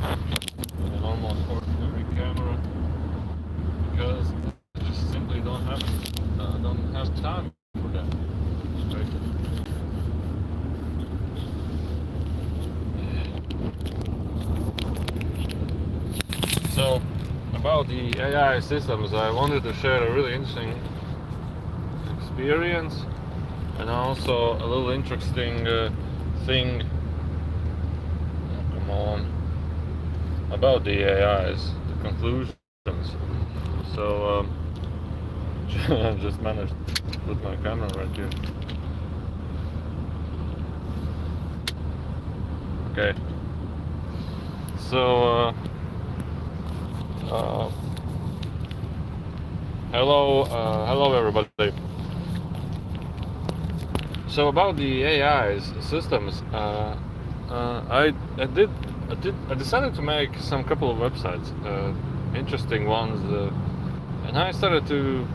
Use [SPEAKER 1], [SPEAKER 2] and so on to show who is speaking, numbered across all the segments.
[SPEAKER 1] well, a normal ordinary camera, because I just simply don't have time for that. Right? So about the AI systems, I wanted to share a really interesting experience and also a little interesting thing. Oh, come on, about the AIs, the conclusions. So I just managed to put my camera right here. Okay. So hello everybody. So about the AIs systems, I decided to make some couple of websites, interesting ones, and I started to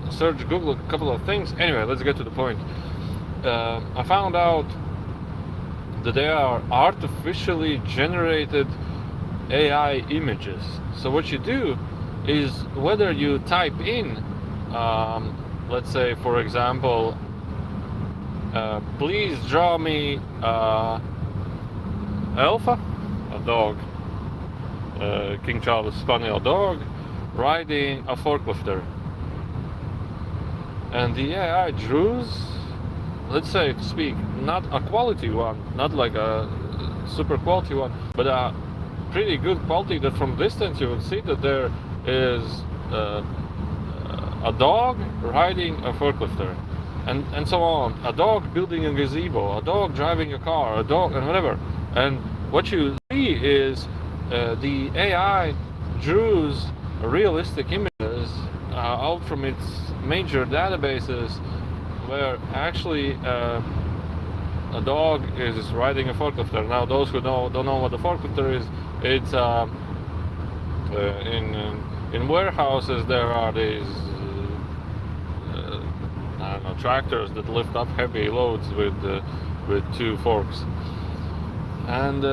[SPEAKER 1] search Google a couple of things. Anyway, let's get to the point. I found out that they are artificially generated AI images. So what you do is, whether you type in, let's say for example, please draw me Alpha, a dog, King Charles Spaniel dog, riding a forklifter, and the AI draws, let's say to speak, not a quality one, not like a super quality one, but a pretty good quality that from distance you will see that there is a dog riding a forklifter, and so on, a dog building a gazebo, a dog driving a car, a dog, and whatever. And what you see is the AI draws realistic images out from its major databases, where actually a dog is riding a forklifter. Now, those who don't know what a forklifter is, it's in warehouses there are these I don't know, tractors that lift up heavy loads with two forks, and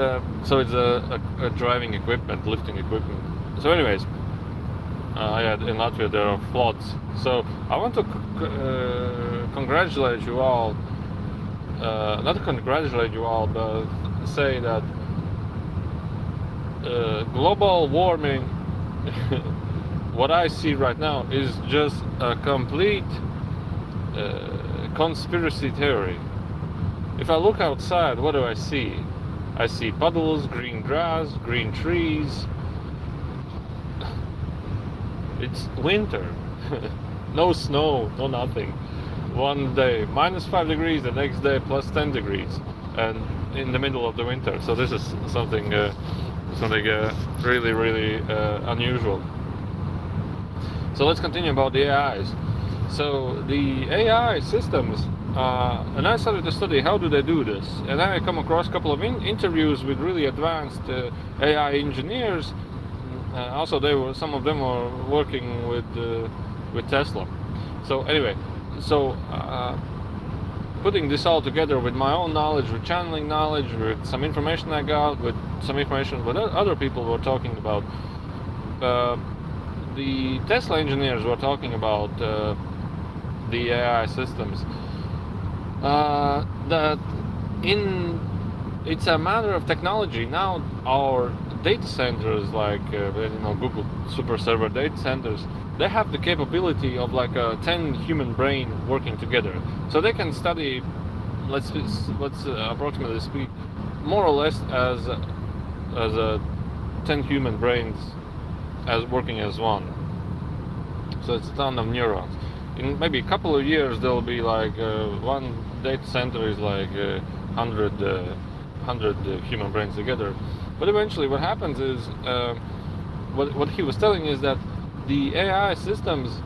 [SPEAKER 1] so it's a driving equipment, lifting equipment. So, anyways, yeah, in Latvia there are floods. So I want to congratulate you all. Not congratulate you all, but say that global warming, what I see right now, is just a complete conspiracy theory. If I look outside, what do I see? I see puddles, green grass, green trees. It's winter. No snow, no nothing. One day -5 degrees, the next day +10 degrees, and in the middle of the winter. So this is something really unusual. So let's continue about the AIs. So the AI systems, and I started to study how do they do this, and I come across a couple of interviews with really advanced AI engineers. Also, some of them were working with Tesla. So anyway, putting this all together with my own knowledge, with channeling knowledge, with some information I got, with some information what other people were talking about, the Tesla engineers were talking about the AI systems. That it's a matter of technology. Now our data centers, like Google super server data centers, they have the capability of like a 10 human brain working together. So they can study, let's approximately speak, more or less as a 10 human brains as working as one. So it's a ton of neurons. In maybe a couple of years, there'll be like one data center is like 100 human brains together. But eventually, what happens is, what he was telling is that the AI systems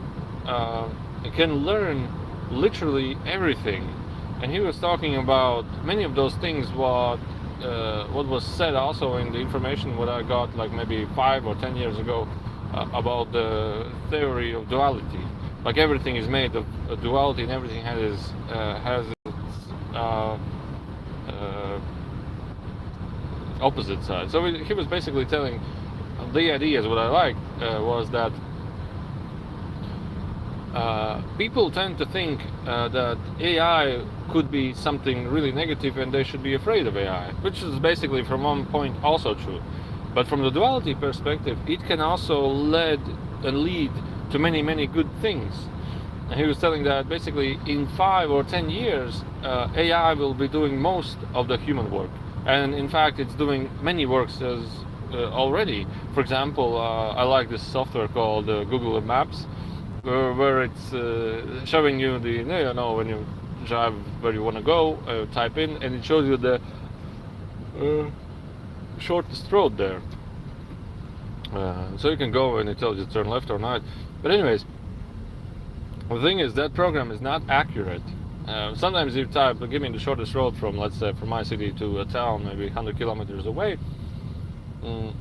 [SPEAKER 1] can learn literally everything, and he was talking about many of those things. What was said also in the information what I got like maybe 5 or 10 years ago about the theory of duality. Like everything is made of a duality, and everything has its opposite side. So he was basically telling the ideas. What I liked was that people tend to think that AI could be something really negative and they should be afraid of AI, which is basically from one point also true. But from the duality perspective, it can also lead to many, many good things. And he was telling that basically in 5 or 10 years, AI will be doing most of the human work. And in fact, it's doing many works already. For example, I like this software called Google Maps, where it's showing you when you drive where you want to go, type in, and it shows you the shortest road there. So you can go and it tells you to turn left or right. But anyways, the thing is that program is not accurate. Sometimes you type, give me the shortest road from, let's say, from my city to a town, maybe 100 kilometers away, then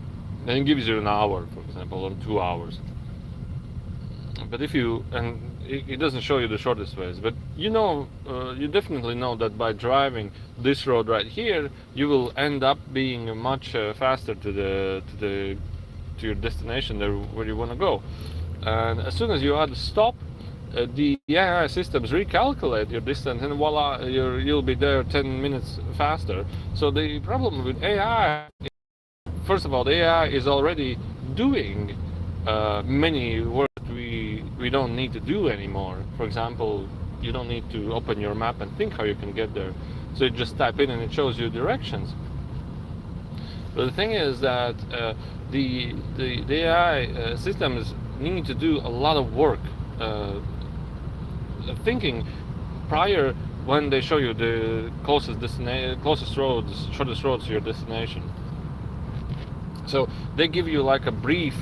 [SPEAKER 1] it gives you an hour, for example, or 2 hours. But if you, and it doesn't show you the shortest ways, but you definitely know that by driving this road right here, you will end up being much faster to your destination there where you want to go. And as soon as you add a stop, the AI systems recalculate your distance, and voila, you'll be there 10 minutes faster. So the problem with AI, first of all, the AI is already doing many work we don't need to do anymore. For example, you don't need to open your map and think how you can get there. So you just type in and it shows you directions. But the thing is that the AI systems need to do a lot of work thinking prior when they show you the closest roads, shortest roads to your destination. So they give you like a brief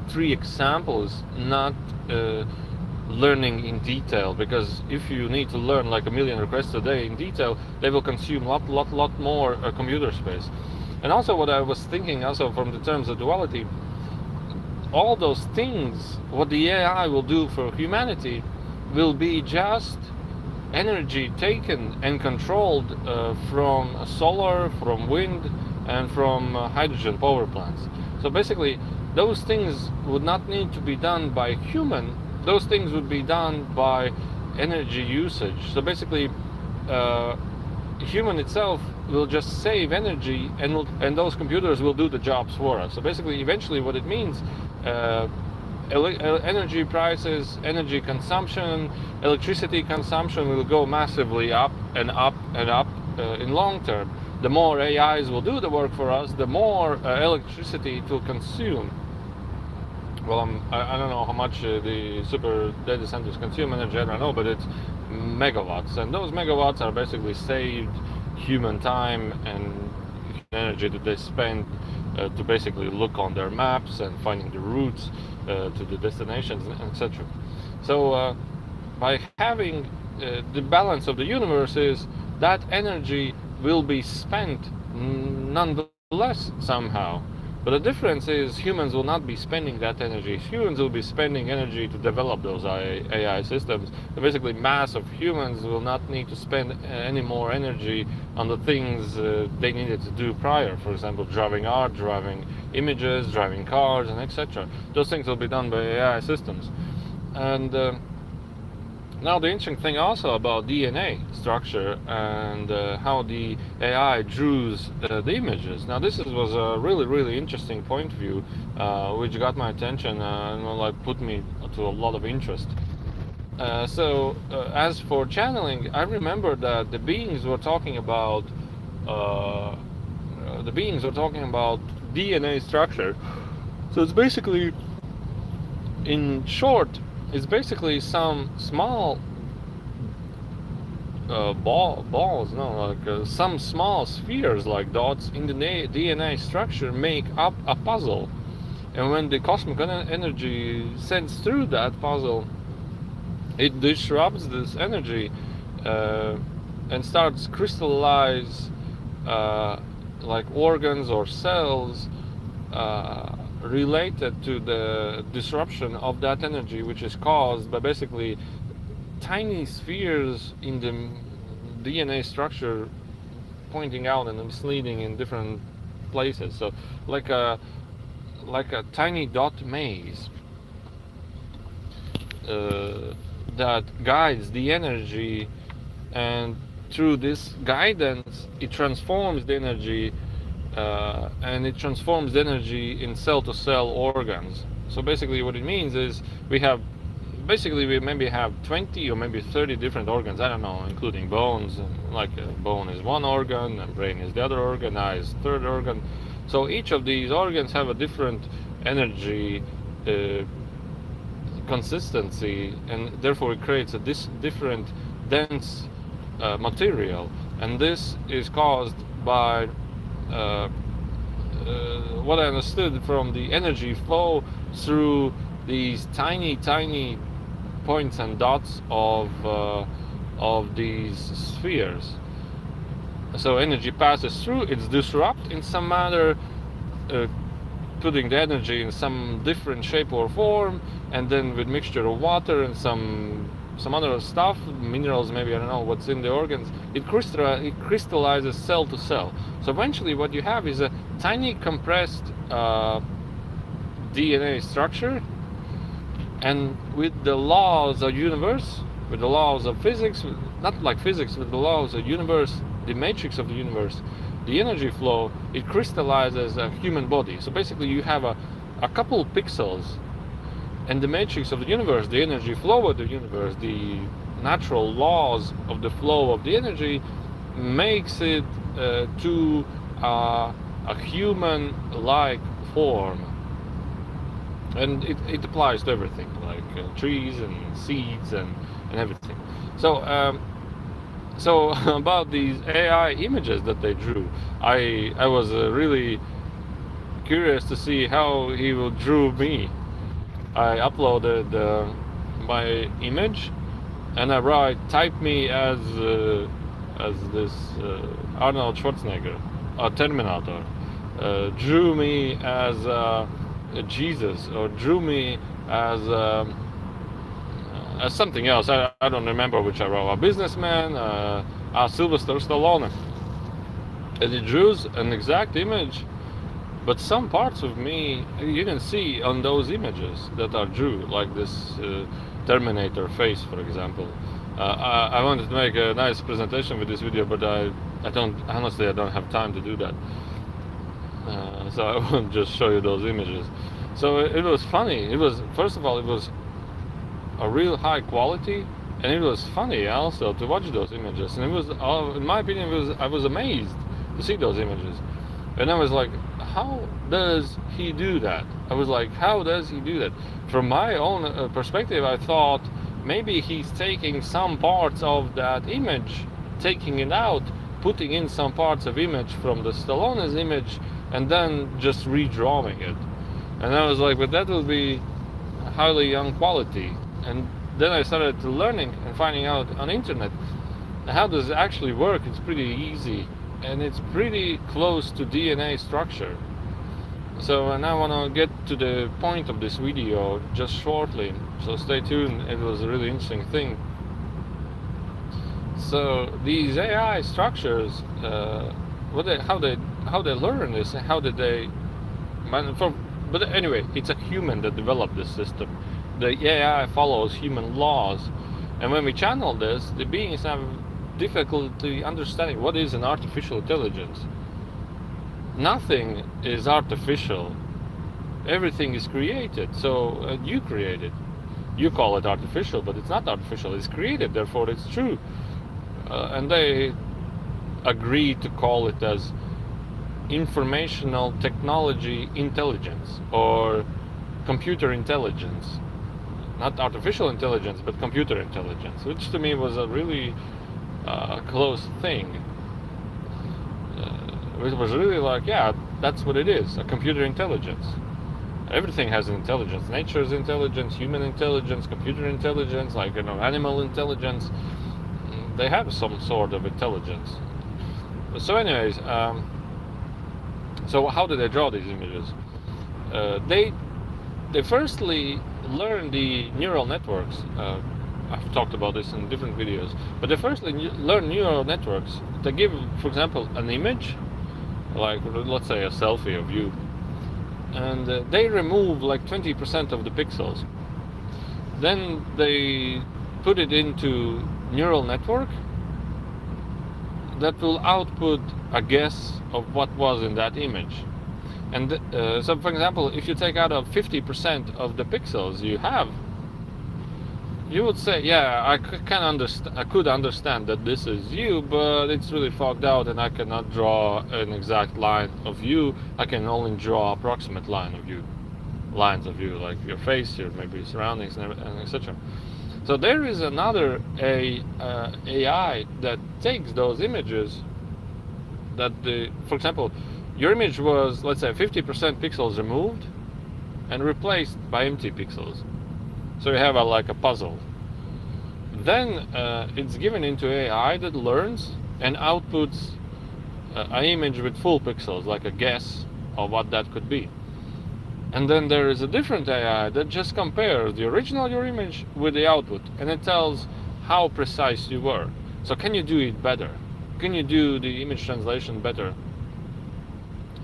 [SPEAKER 1] 3 examples, not learning in detail, because if you need to learn like 1 million requests a day in detail, they will consume lot more computer space. And also what I was thinking also from the terms of duality, all those things, what the AI will do for humanity will be just energy taken and controlled from solar, from wind, and from hydrogen power plants. So basically, those things would not need to be done by human. Those things would be done by energy usage. So basically, human itself will just save energy, and those computers will do the jobs for us. So basically, eventually, what it means, energy prices, energy consumption, electricity consumption will go massively up and up and up in long term. The more AIs will do the work for us, the more electricity it will consume. Well, I don't know how much the super data centers consume energy, I don't know, but it's megawatts. And those megawatts are basically saved human time and energy that they spend to basically look on their maps and finding the routes to the destinations, etc. So by having the balance of the universe is that energy will be spent nonetheless somehow. But the difference is humans will not be spending that energy. Humans will be spending energy to develop those AI systems. So basically, mass of humans will not need to spend any more energy on the things they needed to do prior. For example, driving art, driving images, driving cars, and etc. Those things will be done by AI systems. And now the interesting thing also about DNA structure and how the AI draws the images. Now this was a really interesting point of view, which got my attention and put me to a lot of interest. So as for channeling, I remember that the beings were talking about DNA structure. So it's basically, in short, it's basically some small some small spheres like dots in the DNA structure make up a puzzle. And when the cosmic energy sends through that puzzle, it disrupts this energy and starts crystallize like organs or cells related to the disruption of that energy, which is caused by basically tiny spheres in the DNA structure pointing out and misleading in different places. So like a tiny dot maze that guides the energy, and through this guidance it transforms the energy, and it transforms the energy in cell-to-cell organs. So basically what it means is we maybe have 20 or maybe 30 different organs, I don't know, including bones. Like a bone is one organ, and brain is the other organ, eye is third organ. So each of these organs have a different energy consistency, and therefore it creates a different dense material. And this is caused by what I understood from the energy flow through these tiny points and dots of these spheres. So energy passes through, it's disrupted in some manner, putting the energy in some different shape or form, and then with mixture of water and some other stuff, minerals maybe, I don't know what's in the organs, it crystallizes cell to cell. So eventually what you have is a tiny compressed DNA structure, and with the laws of universe, with the laws of physics, not like physics, with the laws of universe, the matrix of the universe, the energy flow, it crystallizes a human body. So basically you have a couple pixels, and the matrix of the universe, the energy flow of the universe, the natural laws of the flow of the energy makes it to a human-like form. And it applies to everything, like trees and seeds and everything. So about these AI images that they drew, I was really curious to see how he will drew me. I uploaded my image, and I type me as this Arnold Schwarzenegger, a Terminator, drew me as Jesus, or drew me as something else. I don't remember which I wrote. A businessman, Sylvester Stallone. And it draws an exact image, but some parts of me you can see on those images that are drew, like this Terminator face, for example. I wanted to make a nice presentation with this video, but I don't have time to do that. So I won't just show you those images. So it was funny. It was, first of all, it was a real high quality, and it was funny also to watch those images. And it was, in my opinion, I was amazed to see those images. And I was like, how does he do that? I was like, how does he do that? From my own perspective, I thought maybe he's taking some parts of that image, taking it out, putting in some parts of image from the Stallone's image, and then just redrawing it. And I was like, but that will be highly young quality. And then I started learning and finding out on internet how does it actually work. It's pretty easy, and it's pretty close to DNA structure. So now I want to get to the point of this video just shortly, so stay tuned. It was a really interesting thing. So these AI structures, how they learn this, and how did they but anyway, it's a human that developed this system. The AI follows human laws, and when we channel this, the beings have difficulty understanding what is an artificial intelligence. Nothing is artificial. Everything is created. So you create it. You call it artificial, but it's not artificial. It's created, therefore it's true. And they agree to call it as informational technology intelligence, or computer intelligence. Not artificial intelligence, but computer intelligence, which to me was a really close thing. It was really like, yeah, that's what it is, a computer intelligence. Everything has an intelligence. Nature's intelligence, human intelligence, computer intelligence, like, animal intelligence. They have some sort of intelligence. So anyways, so how did they draw these images? They firstly learn the neural networks I've talked about this in different videos. But they firstly learn neural networks. They give, for example, an image, like let's say a selfie of you, and they remove like 20% of the pixels. Then they put it into neural network that will output a guess of what was in that image. And so, for example, if you take out 50% of the pixels you have, you would say, yeah, I could understand that this is you, but it's really fogged out, and I cannot draw an exact line of you. I can only draw approximate lines of you, like your face, your maybe surroundings, and etc. So there is another AI that takes those images that for example, your image was, let's say, 50% pixels removed and replaced by empty pixels. So you have like a puzzle. Then it's given into AI that learns and outputs an image with full pixels, like a guess of what that could be. And then there is a different AI that just compares the original your image with the output, and it tells how precise you were. So can you do it better? Can you do the image translation better?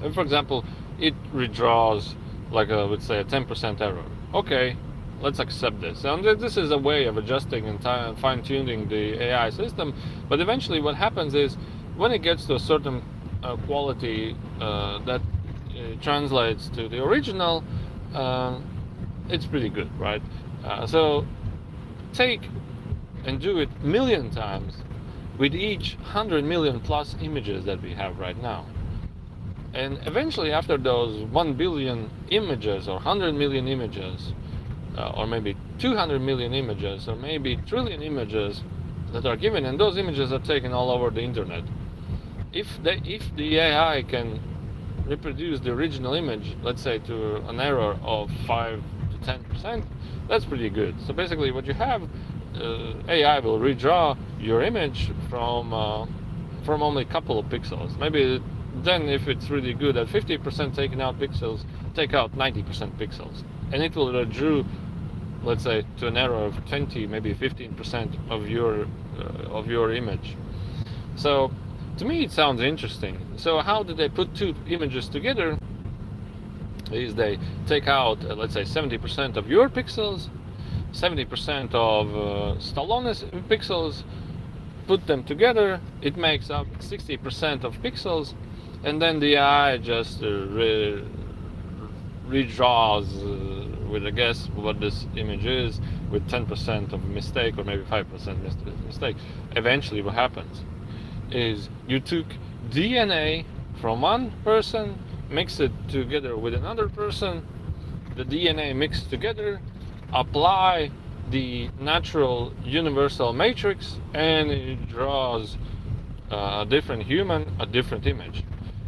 [SPEAKER 1] And for example, it redraws like let's say a 10% error. Okay, let's accept this. And this is a way of adjusting and fine-tuning the AI system. But eventually what happens is, when it gets to a certain quality that translates to the original, it's pretty good, right? So take and do it a million times with each 100 million plus images that we have right now. And eventually, after those 1 billion images, or 100 million images, or maybe 200 million images, or maybe trillion images that are given, and those images are taken all over the internet, if the AI can reproduce the original image, let's say to an error of 5 to 10%, that's pretty good. So basically what you have, AI will redraw your image from only a couple of pixels. Maybe then, if it's really good at 50% taking out pixels, take out 90% pixels, and it will redraw, let's say, to an error of 20, maybe 15% of your image. So to me it sounds interesting. So how do they put two images together? Is they take out, let's say, 70% of your pixels, 70% of Stallone's pixels, put them together, it makes up 60% of pixels, and then the AI just redraws with a guess what this image is, with 10% of mistake, or maybe 5% mistake. Eventually what happens is you took DNA from one person, mix it together with another person, the DNA mixed together, apply the natural universal matrix, and it draws a different human, a different image.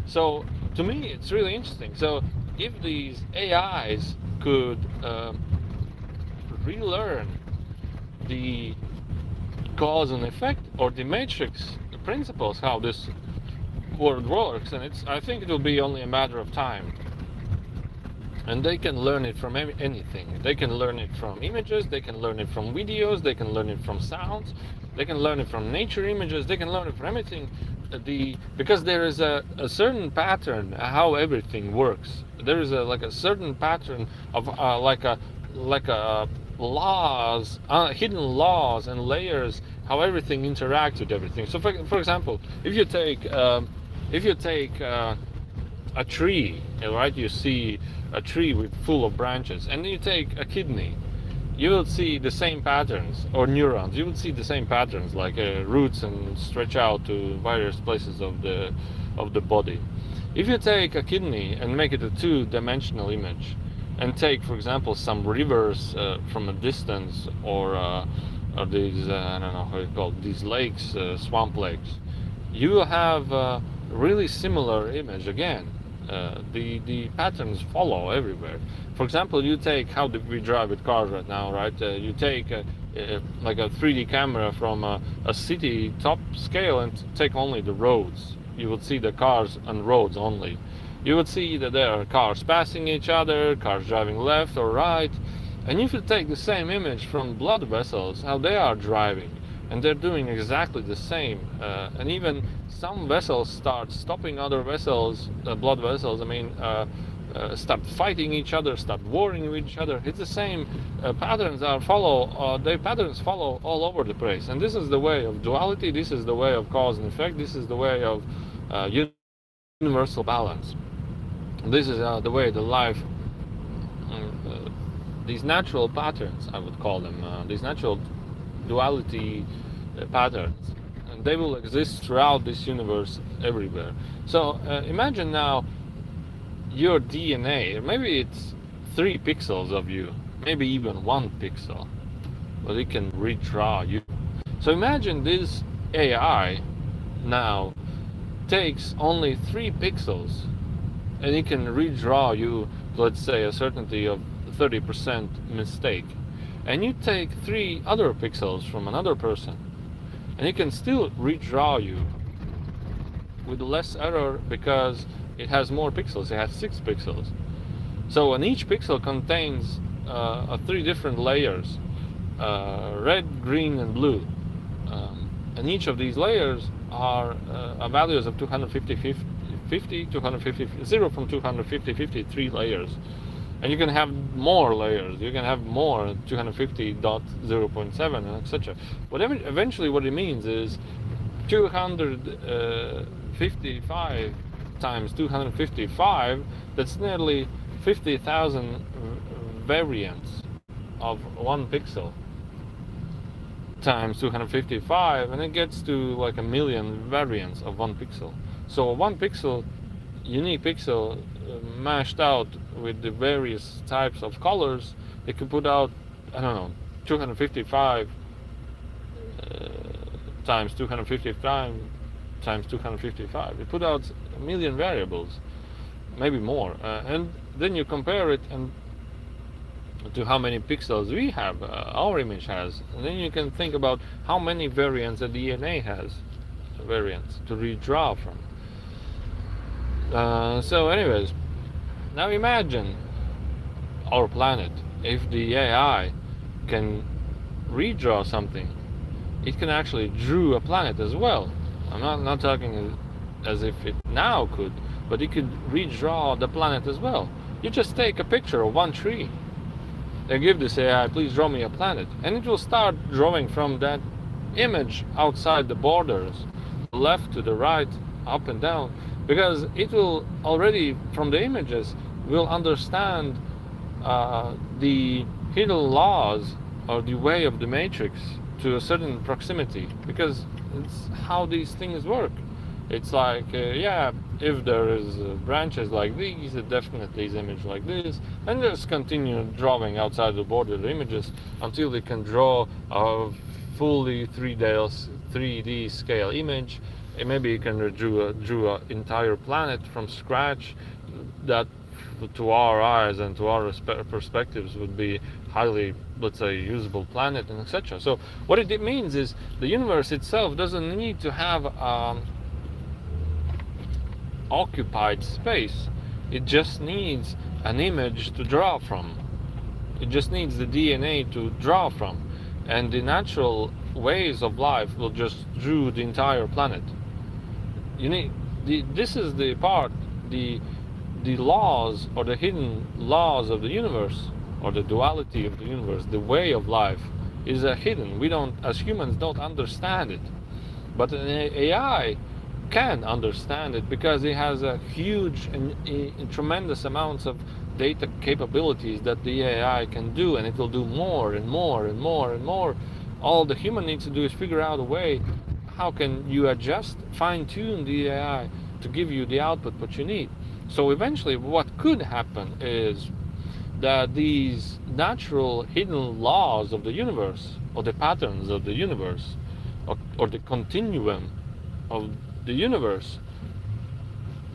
[SPEAKER 1] So to me it's really interesting. So if these AIs could relearn the cause and effect, or the matrix principles, how this world works, and I think it will be only a matter of time. And they can learn it from anything. They can learn it from images, they can learn it from videos, they can learn it from sounds, they can learn it from nature images, they can learn it from everything. Because there is a certain pattern how everything works. There is like a certain pattern of laws, hidden laws and layers, how everything interacts with everything. So for example, if you take a tree, right? You see a tree full of branches, and you take a kidney, you will see the same patterns, or neurons. You will see the same patterns, like roots, and stretch out to various places of the body. If you take a kidney and make it a two-dimensional image, and take, for example, some rivers from a distance, or these I don't know how you call it, these lakes, swamp lakes, you will have a really similar image again. The patterns follow everywhere. For example, you take how we drive with cars right now, right? You take like a 3D camera from a city top scale and take only the roads. You would see the cars on roads only. You would see that there are cars passing each other, cars driving left or right, And if you take the same image from blood vessels, how they are driving, and they're doing exactly the same, and even some vessels start stopping other vessels, blood vessels, start fighting each other, start warring with each other. It's the same. Patterns follow all over the place, and this is the way of duality. This is the way of cause and effect. This is the way of universal balance. This is the way the life. These natural patterns, I would call them, these natural duality patterns, and they will exist throughout this universe everywhere. So imagine now your DNA, maybe it's 3 pixels of you, maybe even 1 pixel, but it can redraw you. So imagine this AI now takes only 3 pixels and it can redraw you, let's say, a certainty of 30% mistake, and you take 3 other pixels from another person and it can still redraw you with less error because it has more pixels. It has 6 pixels. So, and each pixel contains 3 different layers, red, green, and blue, and each of these layers are values of 250, 0 from 250, 3 layers. And you can have more layers. You can have more 250.0.7 and etc. Whatever. Eventually, what it means is 255 times 255. That's nearly 50,000 variants of 1 pixel times 255, and it gets to like 1 million variants of 1 pixel. So 1 pixel, unique pixel, mashed out with the various types of colors, it could put out, I don't know, 255 times 255 times 255. It put out 1 million variables, maybe more, and then you compare it and to how many pixels we have, our image has, and then you can think about how many variants the DNA has, variants to redraw from. So anyways, now imagine our planet. If the AI can redraw something, it can actually draw a planet as well. I'm not talking as if it now could, but it could redraw the planet as well. You just take a picture of 1 tree and give this AI, please draw me a planet, and it will start drawing from that image outside the borders, left to the right, up and down, because it will already, from the images, will understand the hidden laws or the way of the matrix to a certain proximity, because it's how these things work. It's like, if there is branches like these, it definitely is image like this, and just continue drawing outside the border of the images until they can draw a fully 3D scale image. And maybe you can draw an entire planet from scratch that to our eyes and to our perspectives would be highly, let's say, usable planet, and etc. So what it means is the universe itself doesn't need to have occupied space. It just needs an image to draw from. It just needs the DNA to draw from, and the natural ways of life will just draw the entire planet. This is the part, the laws or the hidden laws of the universe, or the duality of the universe, the way of life is hidden. We don't, as humans, don't understand it, but an AI can understand it because it has a huge and tremendous amounts of data capabilities that the AI can do, and it will do more and more and more and more. All the human needs to do is figure out a way how can you adjust, fine-tune the AI to give you the output what you need. So eventually what could happen is that these natural hidden laws of the universe, or the patterns of the universe, or the continuum of the universe,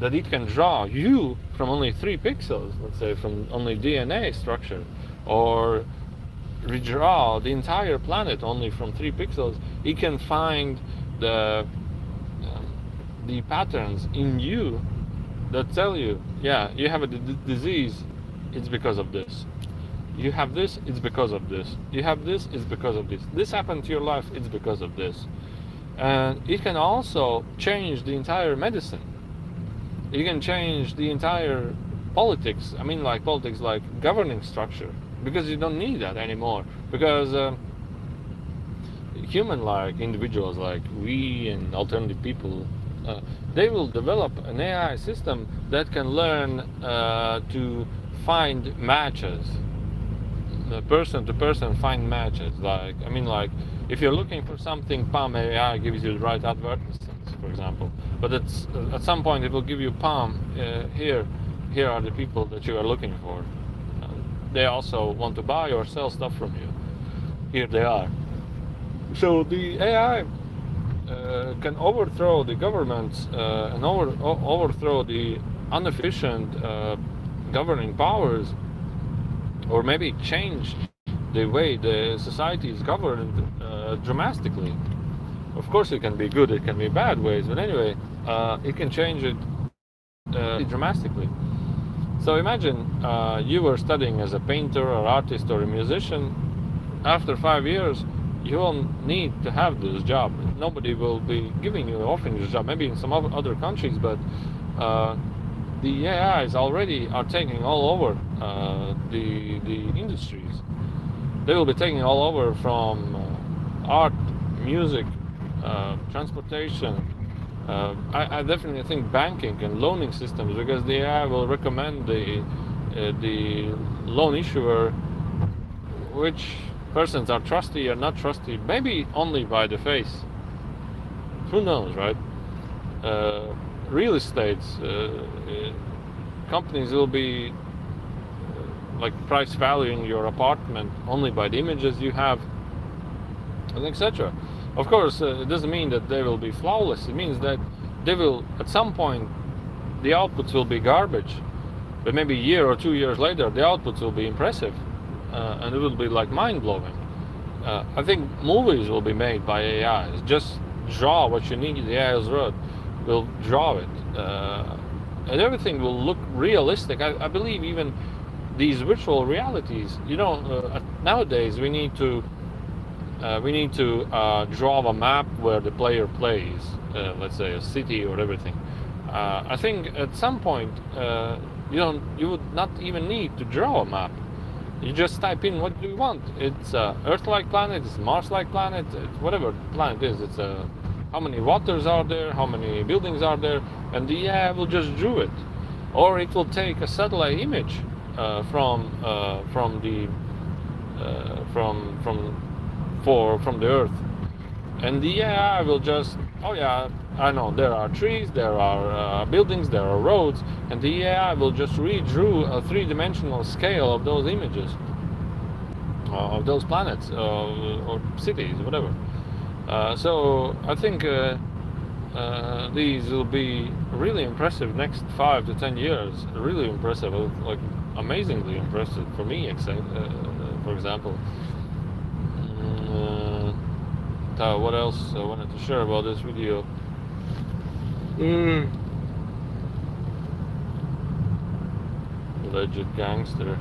[SPEAKER 1] that it can draw you from only 3 pixels, let's say from only DNA structure, or redraw the entire planet only from 3 pixels. It can find the patterns in you that tell you, yeah, you have a disease, it's because of this. You have this, it's because of this. You have this, it's because of this. This happened to your life, it's because of this. And it can also change the entire medicine. You can change the entire politics. I mean, like politics, like governing structure, because you don't need that anymore. Because human, like individuals, like we and alternative people, they will develop an AI system that can learn to find matches, person to person find matches. Like, I mean, like if you're looking for something, Palm AI gives you the right advertisements, for example. But it's at some point it will give you Palm. Here are the people that you are looking for. They also want to buy or sell stuff from you. Here they are. So the AI can overthrow the governments and overthrow the inefficient governing powers, or maybe change the way the society is governed dramatically. Of course, it can be good, it can be bad ways, but anyway, it can change it dramatically. So imagine you were studying as a painter or artist or a musician. After 5 years, you won't need to have this job. Nobody will be giving you, offering this job. Maybe in some other countries, but the AIs already are taking all over the industries. They will be taking all over from art, music, transportation. I definitely think banking and loaning systems, because the AI will recommend the loan issuer which persons are trusty or not trusty, maybe only by the face. Who knows, right? Real estates, companies will be like price valuing your apartment only by the images you have, and etc. Of course, it doesn't mean that they will be flawless. It means that they will, at some point, the outputs will be garbage, but maybe a year or 2 years later, the outputs will be impressive, and it will be like mind-blowing. I think movies will be made by AIs. Just draw what you need. The AI will draw it, and everything will look realistic. I believe even these virtual realities. Nowadays we need to draw a map where the player plays, let's say a city or everything. I think at some point you would not even need to draw a map. You just type in what do you want. It's Earth-like planet, it's Mars-like planet, it's whatever planet is. It's how many waters are there, how many buildings are there, and the AI will just draw it, or it will take a satellite image from the Earth, and the AI will just, oh yeah, I know there are trees, there are buildings, there are roads, and the AI will just redraw a three-dimensional scale of those images, of those planets or cities, whatever. So I think these will be really impressive next 5 to 10 years. Really impressive, like amazingly impressive for me, for example. What else I wanted to share about this video? Alleged gangster.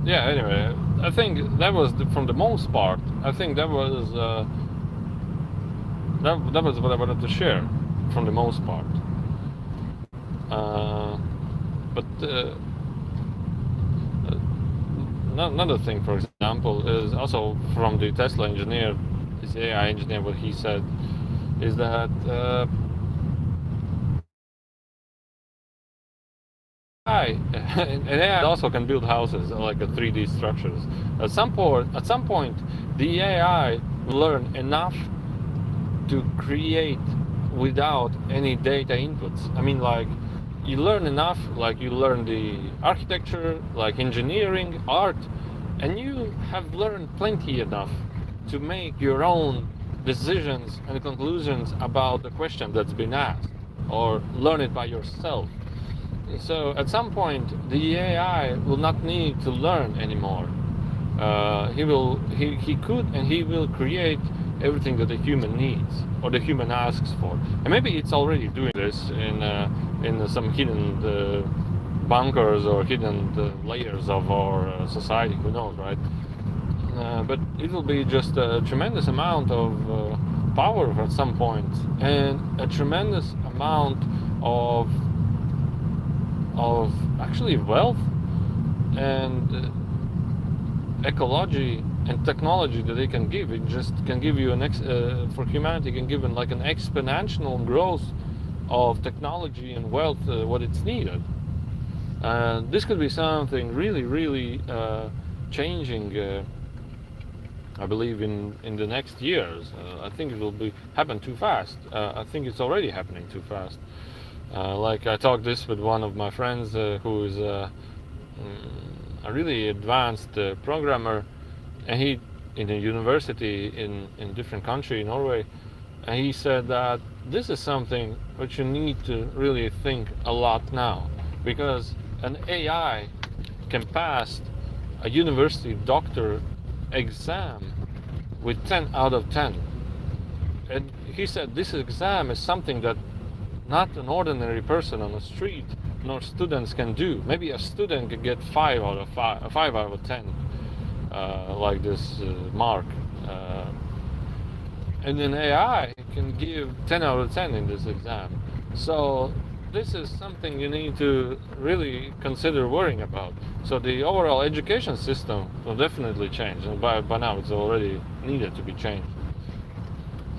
[SPEAKER 1] Yeah, anyway, I think that was from the most part. I think that was that was what I wanted to share from the most part. But another thing, for example, is also from the Tesla engineer, this AI engineer. What he said is that an AI also can build houses, like 3D structures. At some point, the AI will learn enough to create without any data inputs. I mean, like, you learn enough, like you learn the architecture, like engineering, art, and you have learned plenty enough to make your own decisions and conclusions about the question that's been asked, or learn it by yourself. So at some point, the AI will not need to learn anymore. He could and he will create everything that the human needs or the human asks for. And maybe it's already doing this in some hidden bunkers or hidden layers of our society. Who knows, right? But it will be just a tremendous amount of power at some point, and a tremendous amount of actually wealth and ecology and technology that they can give. It just can give you for humanity can give like an exponential growth of technology and wealth what it's needed. This could be something really changing. I believe in the next years. I think it will happen too fast. I think it's already happening too fast. Like I talked this with one of my friends who is a really advanced programmer, and he in a university in different country in Norway, and he said that this is something which you need to really think a lot now, because an AI can pass a university doctor exam with 10 out of 10. And he said this exam is something that not an ordinary person on the street nor students can do. Maybe a student can get 5 out of 10 like this mark, and an AI can give 10 out of 10 in this exam. So this is something you need to really consider worrying about. So the overall education system will definitely change, and by now it's already needed to be changed.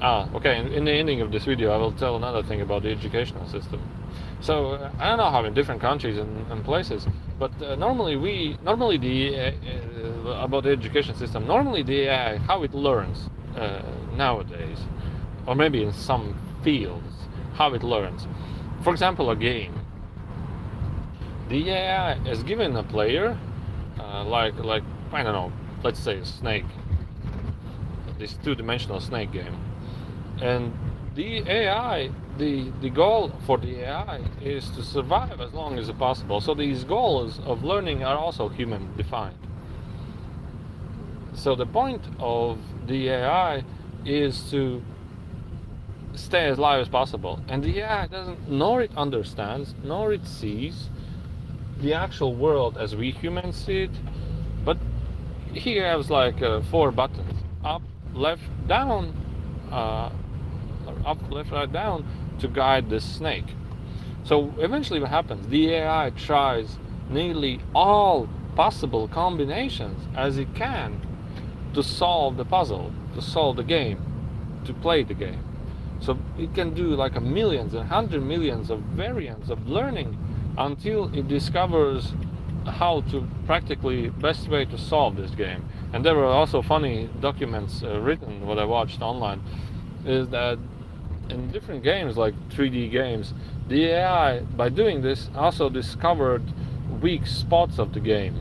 [SPEAKER 1] Okay, in the ending of this video I will tell another thing about the educational system. So I don't know how in different countries and places, but normally about the education system, normally the AI, how it learns nowadays, or maybe in some fields, how it learns. For example, a game. The AI is given a player, like I don't know, let's say a snake, this two-dimensional snake game, and the AI, the goal for the AI is to survive as long as possible. So these goals of learning are also human defined. So the point of the AI is to stay as live as possible, and the AI doesn't, nor it understands, nor it sees the actual world as we humans see it, but he has like 4 buttons: up, left, down, up, left, right, down, to guide this snake. So eventually what happens, the AI tries nearly all possible combinations as it can to solve the puzzle, to solve the game, to play the game. So it can do like millions and 100 millions of variants of learning until it discovers how to practically best way to solve this game. And there were also funny documents written, what I watched online, is that in different games like 3D games, the AI by doing this also discovered weak spots of the game.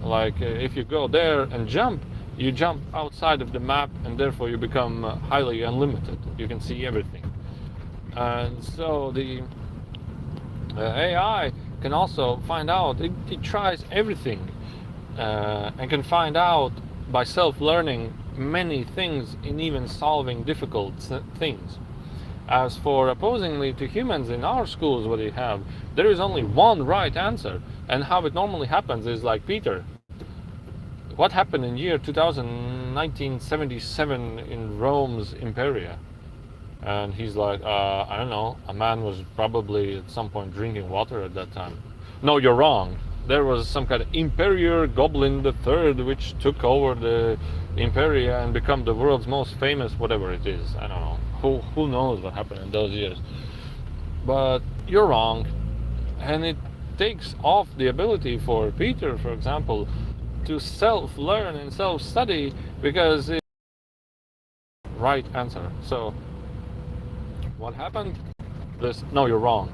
[SPEAKER 1] Like if you go there and jump, you jump outside of the map, and therefore you become highly unlimited. You can see everything. And so the AI can also find out, it tries everything, and can find out by self-learning many things in even solving difficult things. As for opposingly to humans in our schools, what they have, there is only one right answer. And how it normally happens is like Peter. What happened in year 1977 in Rome's Imperia? And he's like, I don't know, a man was probably at some point drinking water at that time. No, you're wrong. There was some kind of Emperor Goblin III which took over the Imperia and become the world's most famous whatever it is. I don't know. Who knows what happened in those years. But you're wrong. And it takes off the ability for Peter, for example, to self-learn and self-study, because it's the right answer. So what happened? This. No, you're wrong.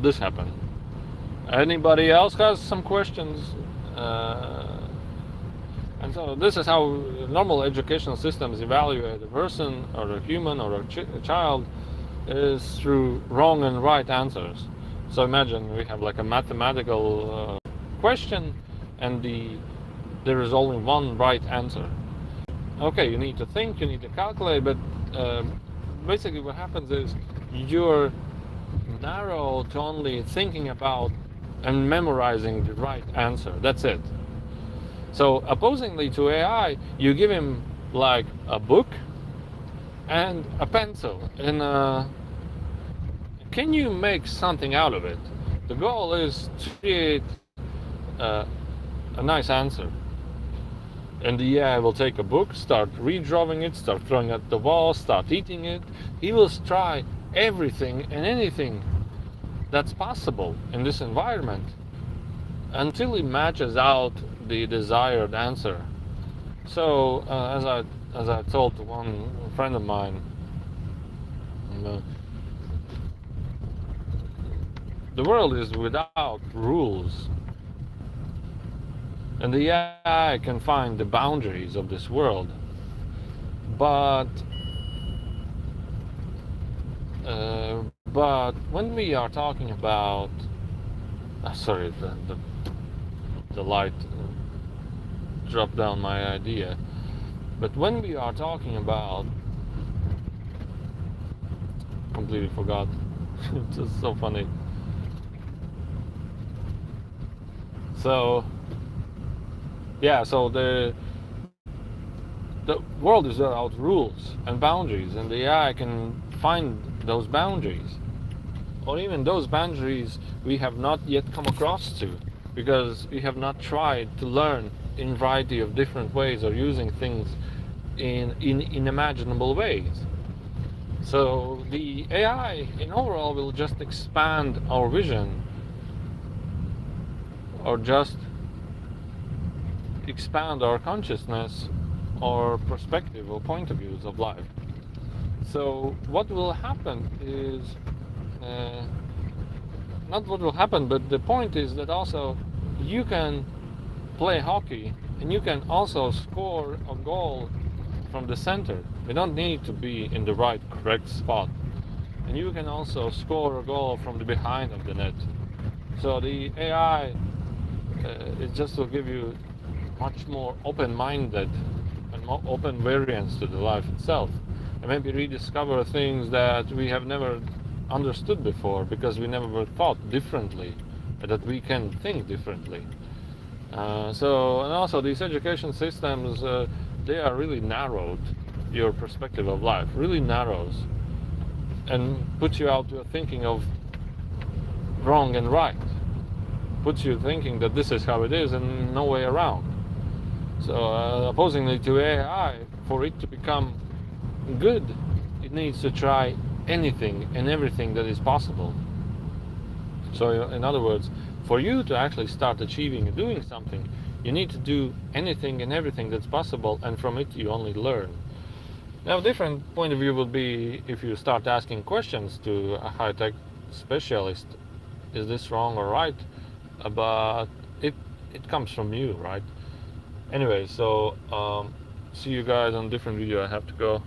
[SPEAKER 1] This happened. Anybody else has some questions? And so this is how normal educational systems evaluate a person or a human or a child, is through wrong and right answers. So imagine we have like a mathematical question, and there is only one right answer. okay, you need to think, you need to calculate, but basically what happens is you're narrow to only thinking about and memorizing the right answer. That's it. So opposingly to AI, you give him like a book and a pencil, and can you make something out of it? The goal is to create uh, a nice answer. And the AI will take a book, start redrawing it, start throwing it at the wall, start eating it. He will try everything and anything that's possible in this environment until he matches out the desired answer. So, as I told to one friend of mine, uh, the world is without rules, and the AI can find the boundaries of this world. But when we are talking about, sorry, the light dropped down my idea. But when we are talking about, completely forgot. It's just so funny. So yeah, so the world is without rules and boundaries, and the AI can find those boundaries, or even those boundaries we have not yet come across to, because we have not tried to learn in a variety of different ways, or using things in unimaginable ways. So the AI in overall will just expand our vision, or just expand our consciousness or perspective or point of views of life. So what will happen is, not what will happen, but the point is that also you can play hockey and you can also score a goal from the center. You don't need to be in the right correct spot, and you can also score a goal from the behind of the net. So the AI it just will give you much more open-minded and more open variance to the life itself, and maybe rediscover things that we have never understood before, because we never thought differently, that we can think differently. And also these education systems, they are really narrowed your perspective of life, really narrows, and puts you out to thinking of wrong and right, puts you thinking that this is how it is and no way around. So opposingly to AI, for it to become good, it needs to try anything and everything that is possible. So in other words, for you to actually start achieving and doing something, you need to do anything and everything that's possible, and from it you only learn. Now, a different point of view would be if you start asking questions to a high-tech specialist. Is this wrong or right? But it comes from you, right? Anyway, so see you guys on a different video. I have to go.